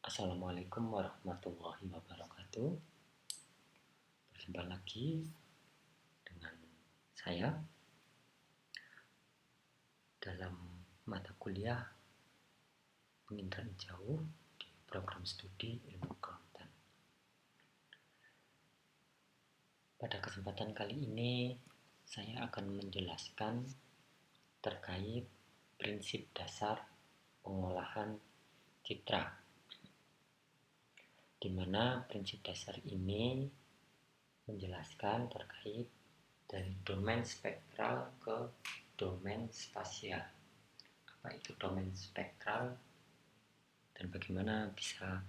Assalamualaikum warahmatullahi wabarakatuh. Berjumpa lagi dengan saya dalam mata kuliah penginderaan jauh di program studi ilmu kelautan. Pada kesempatan kali ini saya akan menjelaskan terkait prinsip dasar pengolahan citra, di mana prinsip dasar ini menjelaskan terkait dari domain spektral ke domain spasial. Apa itu domain spektral dan bagaimana bisa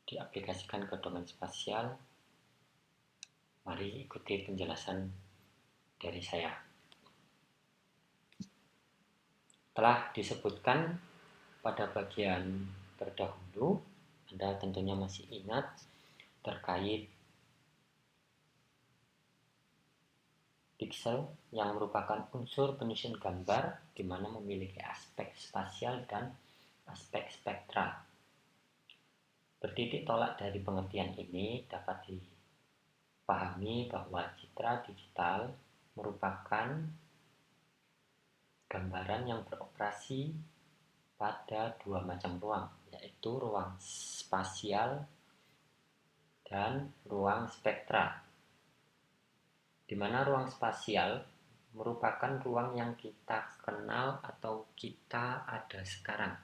diaplikasikan ke domain spasial? Mari ikuti penjelasan dari saya. Telah disebutkan pada bagian terdahulu, Anda tentunya masih ingat terkait piksel yang merupakan unsur penyusun gambar di mana memiliki aspek spasial dan aspek spektral. Bertitik tolak dari pengertian ini dapat dipahami bahwa citra digital merupakan gambaran yang beroperasi pada dua macam ruang, yaitu ruang spasial dan ruang spektral. Di mana ruang spasial merupakan ruang yang kita kenal atau kita ada sekarang.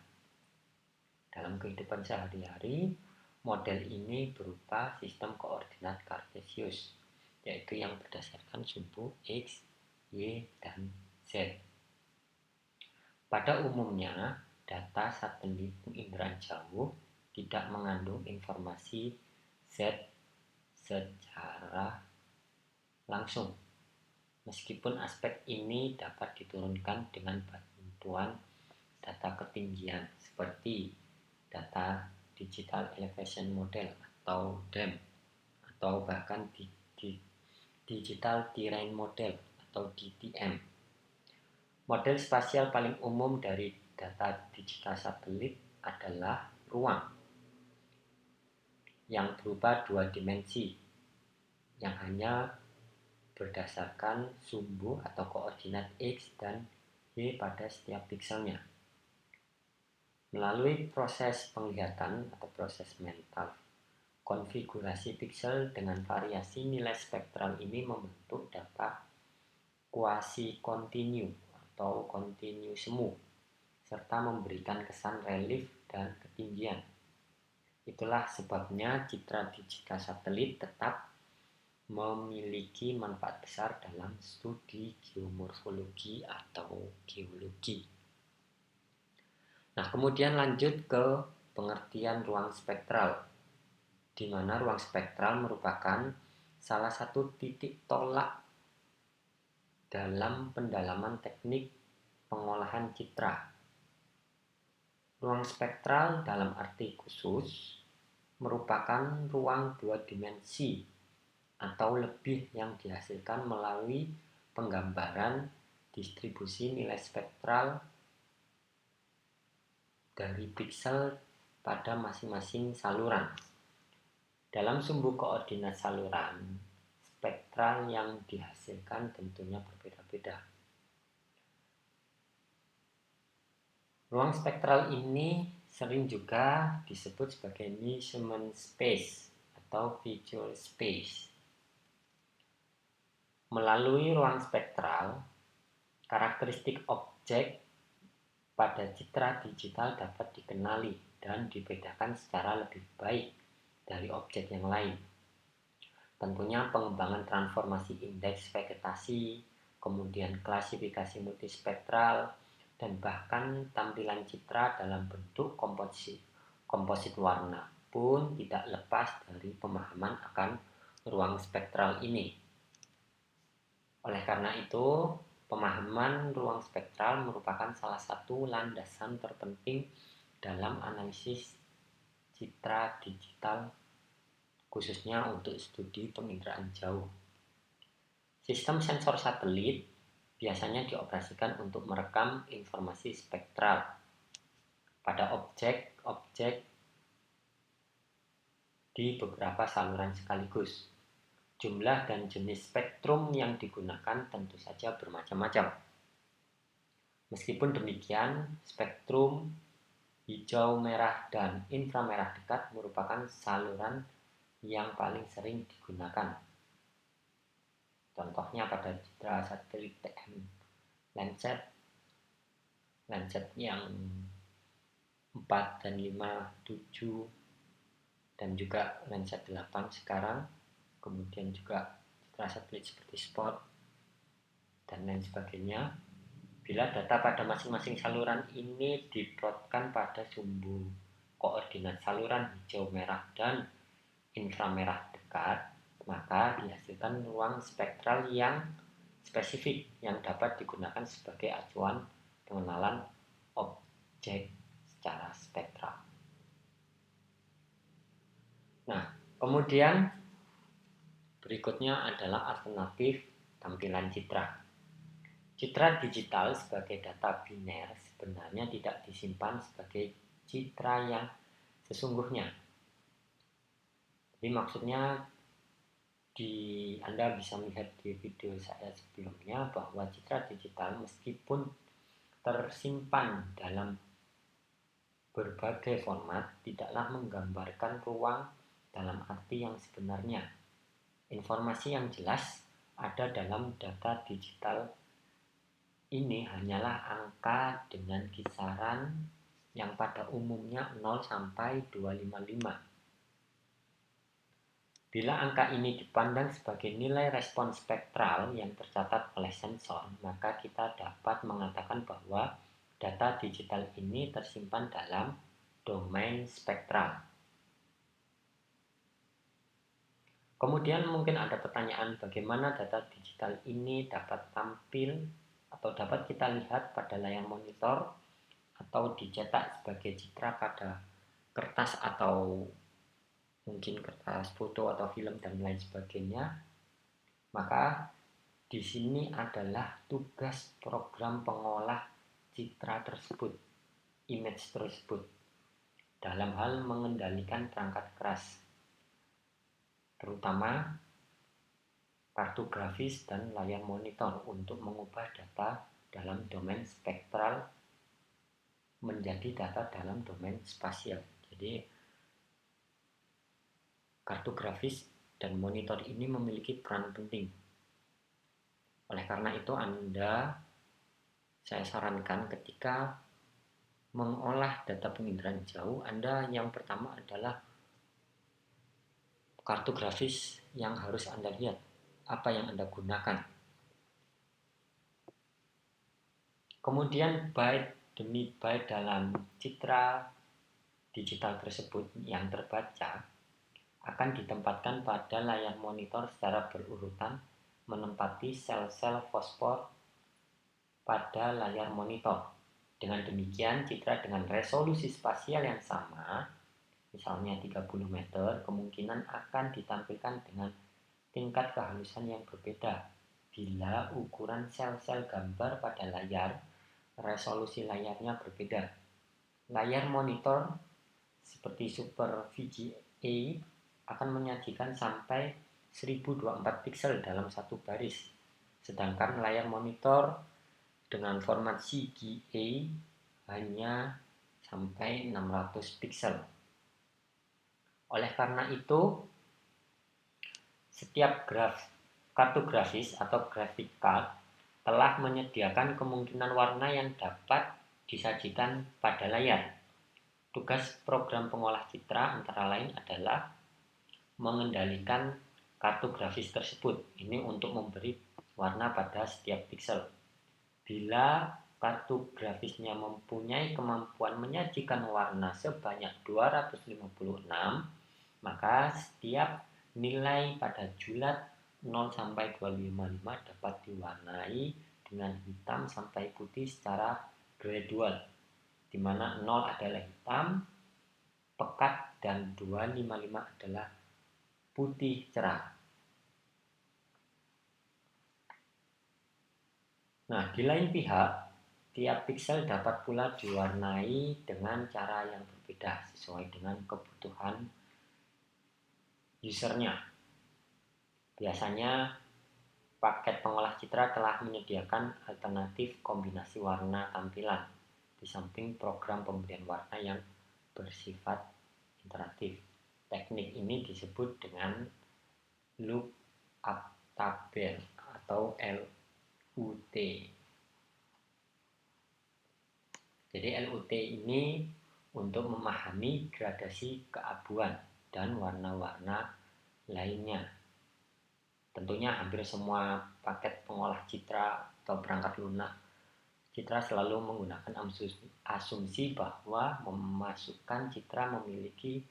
Dalam kehidupan sehari-hari, model ini berupa sistem koordinat Kartesius, yaitu yang berdasarkan sumbu X, Y, dan Z. Pada umumnya, data satelit penginderaan jauh tidak mengandung informasi Z secara langsung, meskipun aspek ini dapat diturunkan dengan bantuan data ketinggian seperti data Digital Elevation Model atau DEM, atau bahkan Digital Terrain Model atau DTM. Model spasial paling umum dari data digital satelit adalah ruang yang berupa dua dimensi yang hanya berdasarkan sumbu atau koordinat X dan Y pada setiap pikselnya. Melalui proses penglihatan atau proses mental, konfigurasi piksel dengan variasi nilai spektral ini membentuk data kuasi kontinu atau kontinu semu, serta memberikan kesan relief dan ketinggian. Itulah sebabnya citra digital satelit tetap memiliki manfaat besar dalam studi geomorfologi atau geologi. Nah, kemudian lanjut ke pengertian ruang spektral, di mana ruang spektral merupakan salah satu titik tolak dalam pendalaman teknik pengolahan citra. Ruang spektral dalam arti khusus merupakan ruang dua dimensi atau lebih yang dihasilkan melalui penggambaran distribusi nilai spektral dari piksel pada masing-masing saluran. Dalam sumbu koordinat saluran, spektral yang dihasilkan tentunya berbeda-beda. Ruang spektral ini sering juga disebut sebagai measurement space atau visual space. Melalui ruang spektral, karakteristik objek pada citra digital dapat dikenali dan dibedakan secara lebih baik dari objek yang lain. Tentunya pengembangan transformasi indeks vegetasi, kemudian klasifikasi multispektral, dan bahkan tampilan citra dalam bentuk komposit warna pun tidak lepas dari pemahaman akan ruang spektral ini. Oleh karena itu, pemahaman ruang spektral merupakan salah satu landasan terpenting dalam analisis citra digital, khususnya untuk studi penginderaan jauh. Sistem sensor satelit biasanya dioperasikan untuk merekam informasi spektral. pada objek-objek di beberapa saluran sekaligus. Jumlah dan jenis spektrum yang digunakan tentu saja bermacam-macam. Meskipun demikian, spektrum hijau, merah, dan inframerah dekat merupakan saluran yang paling sering digunakan. Contohnya pada citra satelit TM Landsat yang 4 dan 5, 7, dan juga Landsat 8 sekarang, kemudian juga citra satelit seperti Spot dan lain sebagainya. Bila data pada masing-masing saluran ini diplotkan pada sumbu koordinat saluran hijau, merah, dan inframerah dekat, maka dihasilkan ruang spektral yang spesifik yang dapat digunakan sebagai acuan pengenalan objek secara spektral. Nah, kemudian berikutnya adalah alternatif tampilan citra. Citra digital sebagai data biner sebenarnya tidak disimpan sebagai citra yang sesungguhnya. Jadi maksudnya Anda bisa melihat di video saya sebelumnya bahwa citra digital meskipun tersimpan dalam berbagai format tidaklah menggambarkan ruang dalam arti yang sebenarnya. Informasi yang jelas ada dalam data digital ini hanyalah angka dengan kisaran yang pada umumnya 0 sampai 255. Bila angka ini dipandang sebagai nilai respon spektral yang tercatat oleh sensor, maka kita dapat mengatakan bahwa data digital ini tersimpan dalam domain spektral. Kemudian mungkin ada pertanyaan bagaimana data digital ini dapat tampil atau dapat kita lihat pada layar monitor atau dicetak sebagai citra pada kertas atau mungkin kertas foto atau film dan lain sebagainya. Maka di sini adalah tugas program pengolah citra tersebut, image tersebut, dalam hal mengendalikan perangkat keras, terutama kartu grafis dan layar monitor untuk mengubah data dalam domain spektral menjadi data dalam domain spasial. Jadi kartu grafis dan monitor ini memiliki peran penting. Oleh karena itu saya sarankan ketika mengolah data penginderaan jauh, Anda yang pertama adalah kartu grafis yang harus Anda lihat, apa yang Anda gunakan. Kemudian byte demi byte dalam citra digital tersebut yang terbaca akan ditempatkan pada layar monitor secara berurutan menempati sel-sel fosfor pada layar monitor. Dengan demikian, citra dengan resolusi spasial yang sama, misalnya 30 meter, kemungkinan akan ditampilkan dengan tingkat kehalusan yang berbeda bila ukuran sel-sel gambar pada layar, resolusi layarnya berbeda. Layar monitor seperti Super VGA akan menyajikan sampai 1024 piksel dalam satu baris, sedangkan layar monitor dengan format CGA hanya sampai 600 piksel. Oleh karena itu, setiap kartu grafis atau graphic card telah menyediakan kemungkinan warna yang dapat disajikan pada layar. Tugas program pengolah citra antara lain adalah mengendalikan kartu grafis tersebut. Ini untuk memberi warna pada setiap piksel. Bila kartu grafisnya mempunyai kemampuan menyajikan warna sebanyak 256, maka setiap nilai pada julat 0 sampai 255 dapat diwarnai dengan hitam sampai putih secara gradual, di mana 0 adalah hitam pekat dan 255 adalah putih cerah. Nah, di lain pihak, Tiap piksel dapat pula diwarnai dengan cara yang berbeda sesuai dengan kebutuhan usernya. Biasanya paket pengolah citra telah menyediakan alternatif kombinasi warna tampilan di samping program pemberian warna yang bersifat interaktif. Teknik ini disebut dengan lookup tabel atau LUT. Jadi LUT ini untuk memahami gradasi keabuan dan warna-warna lainnya. Tentunya hampir semua paket pengolah citra atau perangkat lunak citra selalu menggunakan asumsi bahwa memasukkan citra memiliki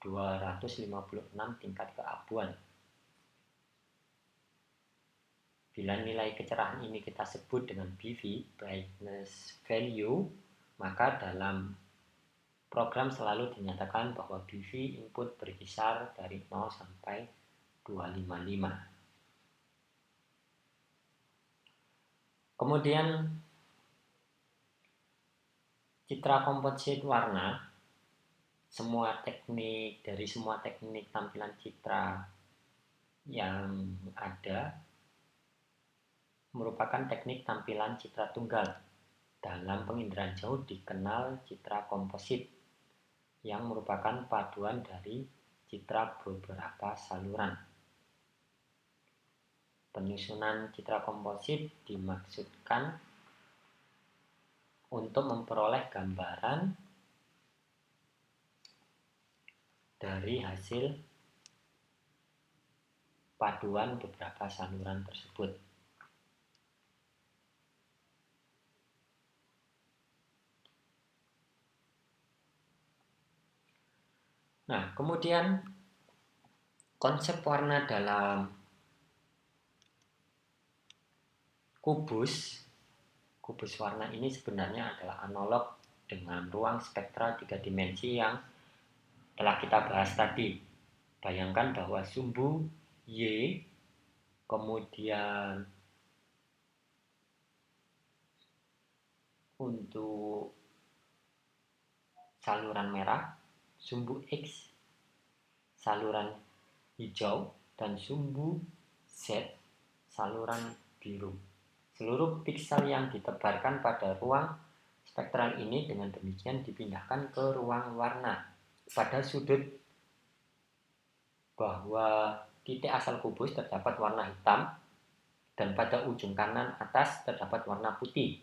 256 tingkat keabuan. Bila nilai kecerahan ini kita sebut dengan BV, brightness value, maka dalam program selalu dinyatakan bahwa BV input berkisar dari 0 sampai 255. Kemudian citra komposit warna, dari semua teknik tampilan citra yang ada merupakan teknik tampilan citra tunggal. Dalam penginderaan jauh dikenal citra komposit yang merupakan paduan dari citra beberapa saluran. Penyusunan citra komposit dimaksudkan untuk memperoleh gambaran dari hasil paduan beberapa saluran tersebut. Nah, kemudian konsep warna dalam kubus warna ini sebenarnya adalah analog dengan ruang spektra 3 dimensi yang telah kita bahas tadi. Bayangkan bahwa sumbu Y, kemudian untuk saluran merah, sumbu X, saluran hijau, dan sumbu Z, saluran biru. Seluruh piksel yang ditebarkan pada ruang spektral ini dengan demikian dipindahkan ke ruang warna. Pada sudut bahwa titik asal kubus terdapat warna hitam dan pada ujung kanan atas terdapat warna putih.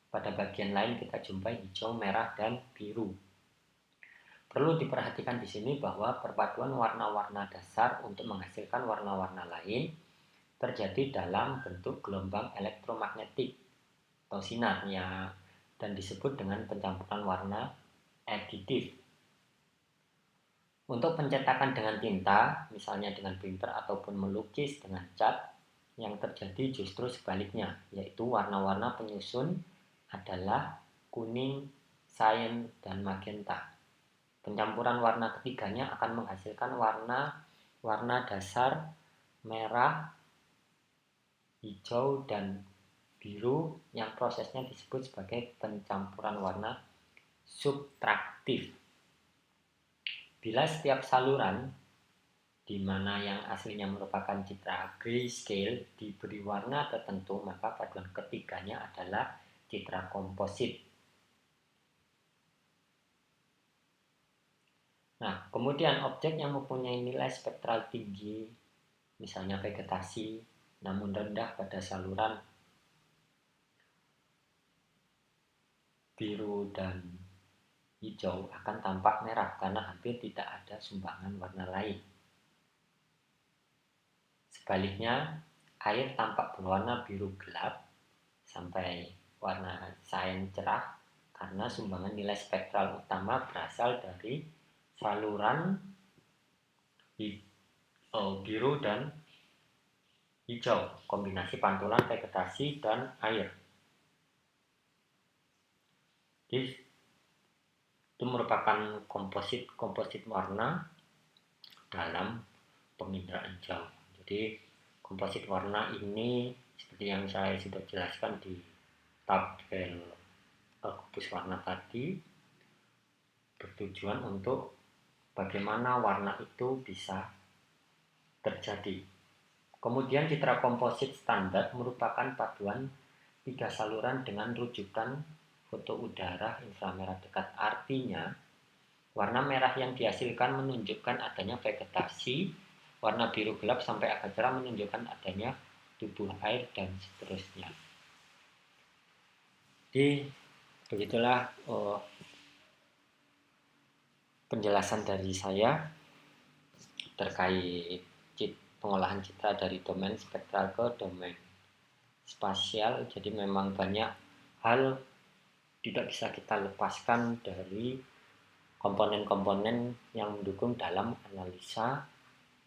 Pada bagian lain kita jumpai hijau, merah, dan biru. Perlu diperhatikan di sini bahwa perpaduan warna-warna dasar untuk menghasilkan warna-warna lain terjadi dalam bentuk gelombang elektromagnetik atau sinarnya dan disebut dengan pencampuran warna aditif. Untuk pencetakan dengan tinta, misalnya dengan printer ataupun melukis dengan cat, yang terjadi justru sebaliknya, yaitu warna-warna penyusun adalah kuning, cyan, dan magenta. Pencampuran warna ketiganya akan menghasilkan warna dasar merah, hijau, dan biru yang prosesnya disebut sebagai pencampuran warna subtraktif. Bila setiap saluran di mana yang aslinya merupakan citra grayscale diberi warna tertentu, maka paduan ketiganya adalah citra komposit. Nah, kemudian objek yang mempunyai nilai spektral tinggi, misalnya vegetasi, namun rendah pada saluran biru dan hijau akan tampak merah karena hampir tidak ada sumbangan warna lain. Sebaliknya, air tampak berwarna biru gelap sampai warna cyan cerah karena sumbangan nilai spektral utama berasal dari saluran biru dan hijau, kombinasi pantulan vegetasi dan air. Jadi, itu merupakan komposit warna dalam penginderaan jauh. Jadi komposit warna ini seperti yang saya sudah jelaskan di tabel kubus warna tadi bertujuan untuk bagaimana warna itu bisa terjadi. Kemudian citra komposit standar merupakan paduan 3 saluran dengan rujukan foto udara inframerah dekat. Artinya, warna merah yang dihasilkan menunjukkan adanya vegetasi, warna biru gelap sampai agak cerah menunjukkan adanya tubuh air, dan seterusnya. Jadi, begitulah penjelasan dari saya terkait pengolahan citra dari domain spektral ke domain spasial. Jadi memang banyak hal tidak bisa kita lepaskan dari komponen-komponen yang mendukung dalam analisa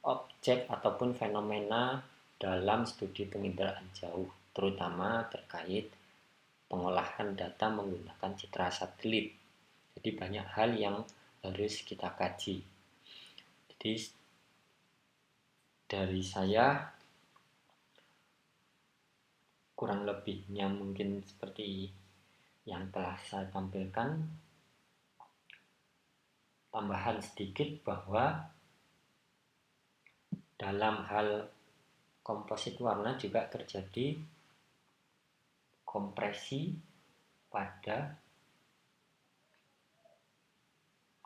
objek ataupun fenomena dalam studi penginderaan jauh, terutama terkait pengolahan data menggunakan citra satelit. Jadi banyak hal yang harus kita kaji. Jadi dari saya kurang lebihnya mungkin seperti yang telah saya tampilkan. Tambahan sedikit bahwa dalam hal komposit warna juga terjadi kompresi pada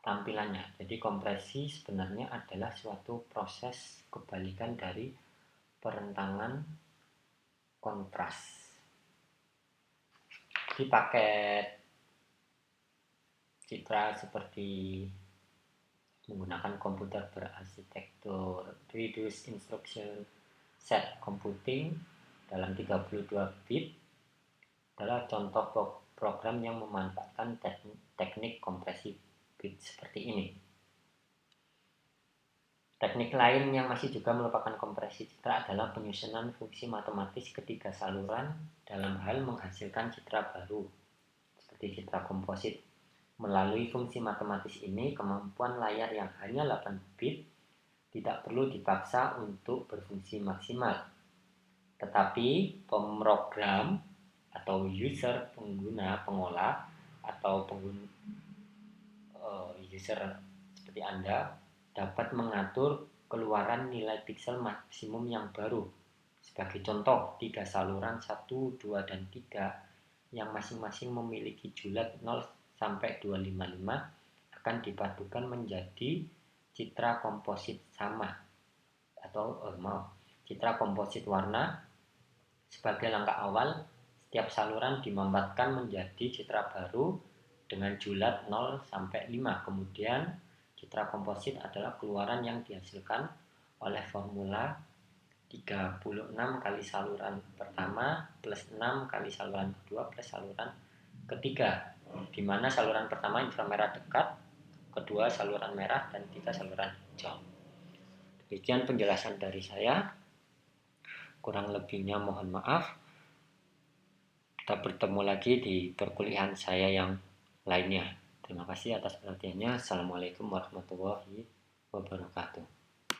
tampilannya. Jadi kompresi sebenarnya adalah suatu proses kebalikan dari perentangan kontras. Di paket citra seperti menggunakan komputer berarsitektur reduced instruction set computing dalam 32 bit adalah contoh program yang memanfaatkan teknik kompresi bit seperti ini. Teknik lain yang masih juga merupakan kompresi citra adalah penyusunan fungsi matematis ketiga saluran dalam hal menghasilkan citra baru seperti citra komposit. Melalui fungsi matematis ini, kemampuan layar yang hanya 8 bit tidak perlu dipaksa untuk berfungsi maksimal. Tetapi pemrogram atau user, pengguna, pengolah, atau user seperti Anda dapat mengatur keluaran nilai piksel maksimum yang baru. Sebagai contoh, 3 saluran 1, 2, dan 3 yang masing-masing memiliki julat 0 sampai 255 akan dipadukan menjadi citra komposit sama atau citra komposit warna. Sebagai langkah awal, setiap saluran dimampatkan menjadi citra baru dengan julat 0 sampai 5. Kemudian citra komposit adalah keluaran yang dihasilkan oleh formula 36 kali saluran pertama plus 6 kali saluran kedua plus saluran ketiga, di mana saluran pertama inframerah dekat, kedua saluran merah, dan 3 saluran hijau. Demikian penjelasan dari saya. Kurang lebihnya mohon maaf. Kita bertemu lagi di perkuliahan saya yang lainnya. Terima kasih atas perhatiannya. Assalamualaikum warahmatullahi wabarakatuh.